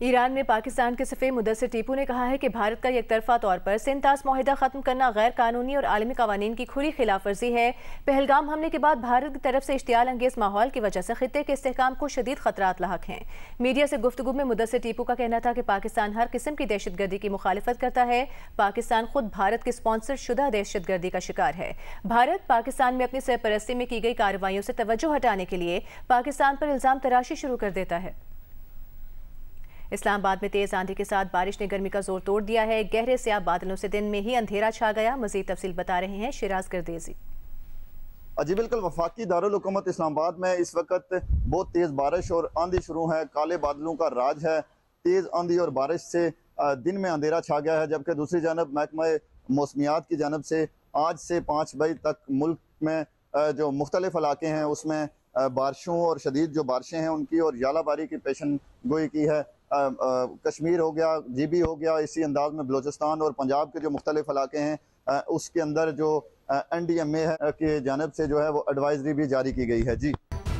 ایران میں پاکستان کے سفیر مدثر ٹیپو نے کہا ہے کہ بھارت کا یک طرفہ طور پر سندھ طاس معاہدہ ختم کرنا غیر قانونی اور عالمی قوانین کی کھلی خلاف ورزی ہے۔ پہلگام حملے کے بعد بھارت کی طرف سے اشتعال انگیز ماحول کی وجہ سے خطے کے استحکام کو شدید خطرات لاحق ہیں۔ میڈیا سے گفتگو میں مدثر ٹیپو کا کہنا تھا کہ پاکستان ہر قسم کی دہشت گردی کی مخالفت کرتا ہے۔ پاکستان خود بھارت کی سپانسر شدہ دہشت گردی کا شکار ہے۔ بھارت پاکستان میں اپنی سرپرستی میں کی گئی کارروائیوں سے توجہ ہٹانے کے لیے پاکستان پر الزام تراشی شروع کر دیتا ہے۔ اسلام آباد میں تیز آندھی کے ساتھ بارش نے گرمی کا زور توڑ دیا ہے۔ گہرے سیاہ بادلوں سے دن میں ہی اندھیرا چھا گیا۔ مزید تفصیل بتا رہے ہیں شیراز گردیزی۔ جی بالکل، وفاقی دارالحکومت اسلام آباد میں اس وقت بہت تیز بارش اور آندھی شروع ہے۔ کالے بادلوں کا راج ہے۔ تیز آندھی اور بارش سے دن میں اندھیرا چھا گیا ہے، جبکہ دوسری جانب محکمہ موسمیات کی جانب سے آج سے 5 بجے تک ملک میں جو مختلف علاقے ہیں اس میں بارشوں اور شدید جو بارشیں ہیں ان کی اور ژالہ باری کی پیشن گوئی کی ہے۔ کشمیر ہو گیا، جی بی ہو گیا، اسی انداز میں بلوچستان اور پنجاب کے جو مختلف علاقے ہیں اس کے اندر جو این ڈی ایم اے کی جانب سے جو ہے وہ ایڈوائزری بھی جاری کی گئی ہے۔ جی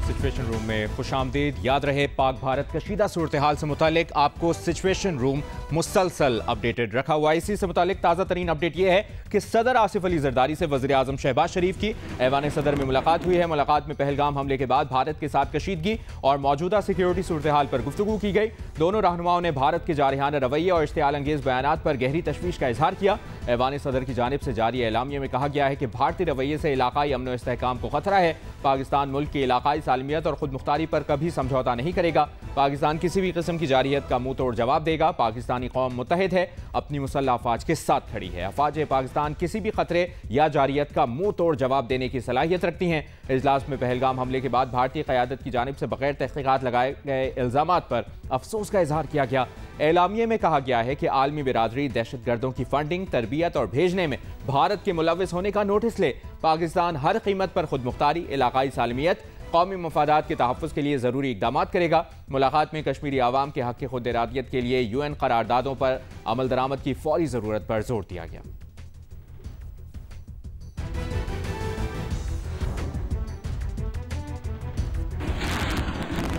سچویشن روم میں خوش آمدید۔ یاد رہے پاک بھارت کشیدہ صورتحال سے متعلق آپ کو سچویشن روم مسلسل اپڈیٹڈ رکھا ہوا ہے۔ اسی سے متعلق تازہ ترین اپڈیٹ یہ ہے کہ صدر آصف علی زرداری سے وزیر اعظم شہباز شریف کی ایوان صدر میں ملاقات ہوئی ہے۔ ملاقات میں پہلگام حملے کے بعد بھارت کے ساتھ کشیدگی اور موجودہ سیکیورٹی صورتحال پر گفتگو کی گئی۔ دونوں رہنماؤں نے بھارت کے جارحانہ رویے اور اشتعال انگیز بیانات پر گہری تشویش کا اظہار کیا۔ ایوان صدر کی جانب سے جاری اعلامیہ میں کہا گیا ہے کہ بھارتی رویے سے علاقائی امن و استحکام کو خطرہ ہے۔ پاکستان ملک کی علاقائی سالمیت اور خود مختاری پر کبھی سمجھوتا نہیں کرے گا۔ پاکستان کسی بھی قسم کی جارحیت کا منہ توڑ جواب دے گا۔ پاکستانی قوم متحد ہے، اپنی مسلح افواج کے ساتھ کھڑی ہے۔ افواج پاکستان کسی بھی خطرے یا جارحیت کا منہ توڑ جواب دینے کی صلاحیت رکھتی ہیں۔ اجلاس میں پہلگام حملے کے بعد بھارتی قیادت کی جانب سے بغیر تحقیقات لگائے گئے الزامات پر افسوس کا اظہار کیا گیا۔ اعلامیے میں کہا گیا ہے کہ عالمی برادری دہشت گردوں کی فنڈنگ، تربیت اور بھیجنے میں بھارت کے ملوث ہونے کا نوٹس لے۔ پاکستان ہر قیمت پر خود مختاری، علاقائی سالمیت، قومی مفادات کے تحفظ کے لیے ضروری اقدامات کرے گا۔ ملاقات میں کشمیری عوام کے حق کی خود ارادیت کے لیے UN قراردادوں پر عمل درآمد کی فوری ضرورت پر زور دیا گیا۔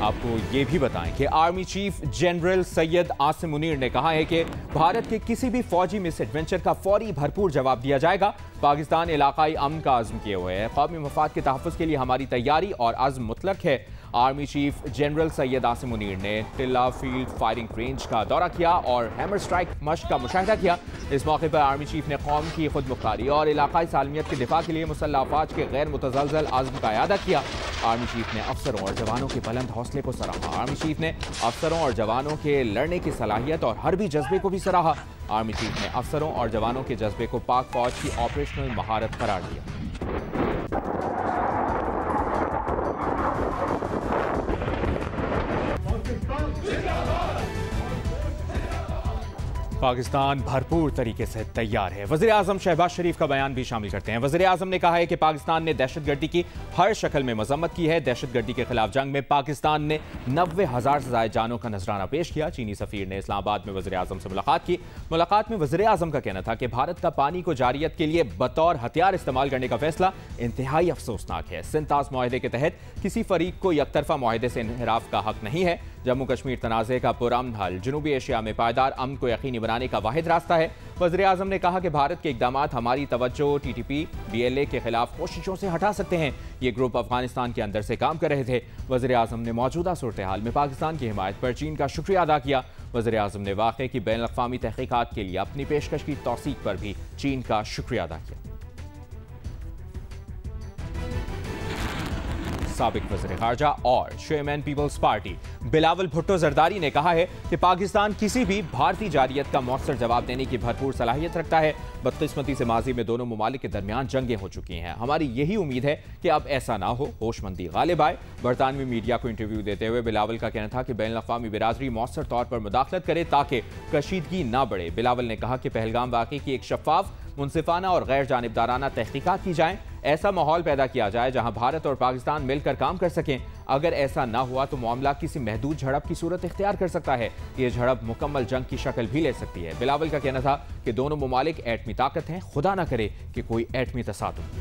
آپ کو یہ بھی بتائیں کہ army chief general Syed Asim Munir نے کہا ہے کہ بھارت کے کسی بھی فوجی مس ایڈونچر کا فوری بھرپور جواب دیا جائے گا۔ پاکستان علاقائی امن کا عزم کیے ہوئے ہے۔ قومی مفاد کے تحفظ کے لیے ہماری تیاری اور عزم مطلق ہے۔ Army chief general Syed Asim Munir نے ٹلہ فیلڈ فائرنگ رینج کا دورہ کیا اور ہیمر سٹرائک مشق کا مشاہدہ کیا۔ اس موقع پر آرمی چیف نے قوم کی خود مختاری اور علاقائی سالمیت کے دفاع کے لیے مسلح افواج کے غیر متزلزل عزم کا اعادہ کیا۔ آرمی چیف نے افسروں اور جوانوں کے بلند حوصلے کو سراہا۔ آرمی چیف نے افسروں اور جوانوں کے لڑنے کی صلاحیت اور حربی جذبے کو بھی سراہا۔ آرمی چیف نے افسروں اور جوانوں کے جذبے کو پاک فوج کی آپریشنل مہارت قرار دیا۔ پاکستان بھرپور طریقے سے تیار ہے۔ وزیر اعظم شہباز شریف کا بیان بھی شامل کرتے ہیں۔ وزیر اعظم نے کہا ہے کہ پاکستان نے دہشت گردی کی ہر شکل میں مذمت کی ہے۔ دہشت گردی کے خلاف جنگ میں پاکستان نے 90,000 سے زائد جانوں کا نذرانہ پیش کیا۔ چینی سفیر نے اسلام آباد میں وزیر اعظم سے ملاقات کی۔ ملاقات میں وزیر اعظم کا کہنا تھا کہ بھارت کا پانی کو جارحیت کے لیے بطور ہتھیار استعمال کرنے کا فیصلہ انتہائی افسوسناک ہے۔ سندھ طاس معاہدے کے تحت کسی فریق کو یک طرفہ معاہدے سے انحراف کا حق نہیں ہے۔ جموں کشمیر تنازع کا پرامن حل جنوبی ایشیا میں پائیدار امن کو یقینی بنانے کا واحد راستہ ہے۔ وزیر اعظم نے کہا کہ بھارت کے اقدامات ہماری توجہ TTP BLA کے خلاف کوششوں سے ہٹا سکتے ہیں۔ یہ گروپ افغانستان کے اندر سے کام کر رہے تھے۔ وزیر اعظم نے موجودہ صورتحال میں پاکستان کی حمایت پر چین کا شکریہ ادا کیا۔ وزیر اعظم نے واقعے کی بین الاقوامی تحقیقات کے لیے اپنی پیشکش کی توثیق پر بھی چین کا شکریہ ادا کیا۔ سابق وزیر خارجہ اور چیئرمین پیپلز پارٹی بلاول بھٹو زرداری نے کہا ہے کہ پاکستان کسی بھی بھارتی جارحیت کا مؤثر جواب دینے کی بھرپور صلاحیت رکھتا ہے۔ بدقسمتی سے ماضی میں دونوں ممالک کے درمیان جنگیں ہو چکی ہیں۔ ہماری یہی امید ہے کہ اب ایسا نہ ہو، ہوش مندی غالب آئے۔ برطانوی میڈیا کو انٹرویو دیتے ہوئے بلاول کا کہنا تھا کہ بین الاقوامی برادری مؤثر طور پر مداخلت کرے تاکہ کشیدگی نہ بڑھے۔ بلاول نے کہا کہ پہلگام واقعے کی ایک شفاف، منصفانہ اور غیر جانبدارانہ تحقیقات کی جائیں۔ ایسا ماحول پیدا کیا جائے جہاں بھارت اور پاکستان مل کر کام کر سکیں۔ اگر ایسا نہ ہوا تو معاملہ کسی محدود جھڑپ کی صورت اختیار کر سکتا ہے۔ یہ جھڑپ مکمل جنگ کی شکل بھی لے سکتی ہے۔ بلاول کا کہنا تھا کہ دونوں ممالک ایٹمی طاقت ہیں، خدا نہ کرے کہ کوئی ایٹمی تصادم۔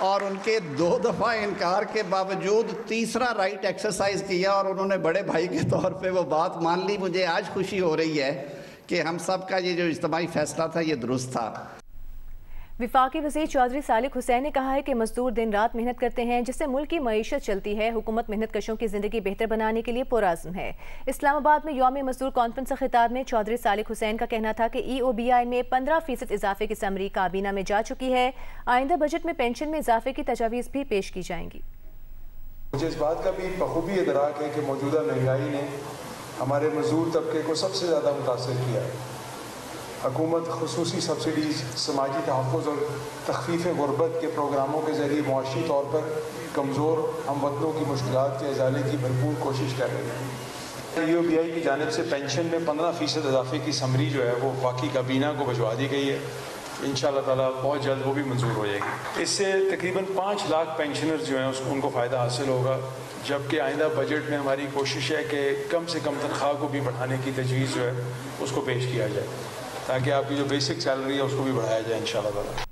اور ان کے 2 دفعہ انکار کے باوجود تیسرا رائٹ ایکسرسائز کیا اور انہوں نے بڑے بھائی کے طور پہ وہ بات مان لی. مجھے آج خوشی ہو رہی ہے کہ ہم سب کا یہ جو اجتماعی فیصلہ تھا یہ درست تھا. وفاقی وزیر چودھری صالح حسین نے کہا ہے کہ مزدور دن رات محنت کرتے ہیں جس سے ملک کی معیشت چلتی ہے. حکومت محنت کشوں کی زندگی بہتر بنانے کے لیے پرعزم ہے. اسلام آباد میں یوم مزدور کانفرنس سے خطاب میں چودھری صالح حسین کا کہنا تھا کہ EOBI میں 15% اضافے کی سمری کابینہ میں جا چکی ہے. آئندہ بجٹ میں پینشن میں اضافے کی تجاویز بھی پیش کی جائیں گی. مجھے اس بات کا بھی بخوبی ادراک ہے کہ موجودہ مہنگائی نے ہمارے مزدور طبقے کو سب سے زیادہ متاثر کیا ہے. حکومت خصوصی سبسڈیز، سماجی تحفظ اور تخفیف غربت کے پروگراموں کے ذریعے معاشی طور پر کمزور ہم وطنوں کی مشکلات کے ازالے کی بھرپور کوشش کر رہی ہے. EOBI کی جانب سے پینشن میں 15% اضافے کی سمری جو ہے وہ وفاقی کابینہ کو بھجوا دی گئی ہے. انشاءاللہ تعالیٰ بہت جلد وہ بھی منظور ہو جائے گی. اس سے تقریباً 5 لاکھ پینشنرز جو ہیں ان کو فائدہ حاصل ہوگا، جبکہ آئندہ بجٹ میں ہماری کوشش ہے کہ کم سے کم تنخواہ کو بھی بڑھانے کی تجویز جو ہے اس کو پیش کیا جائے تاکہ آپ کی جو بیسک سیلری ہے اس کو بھی بڑھایا جائے انشاءاللہ تعالیٰ.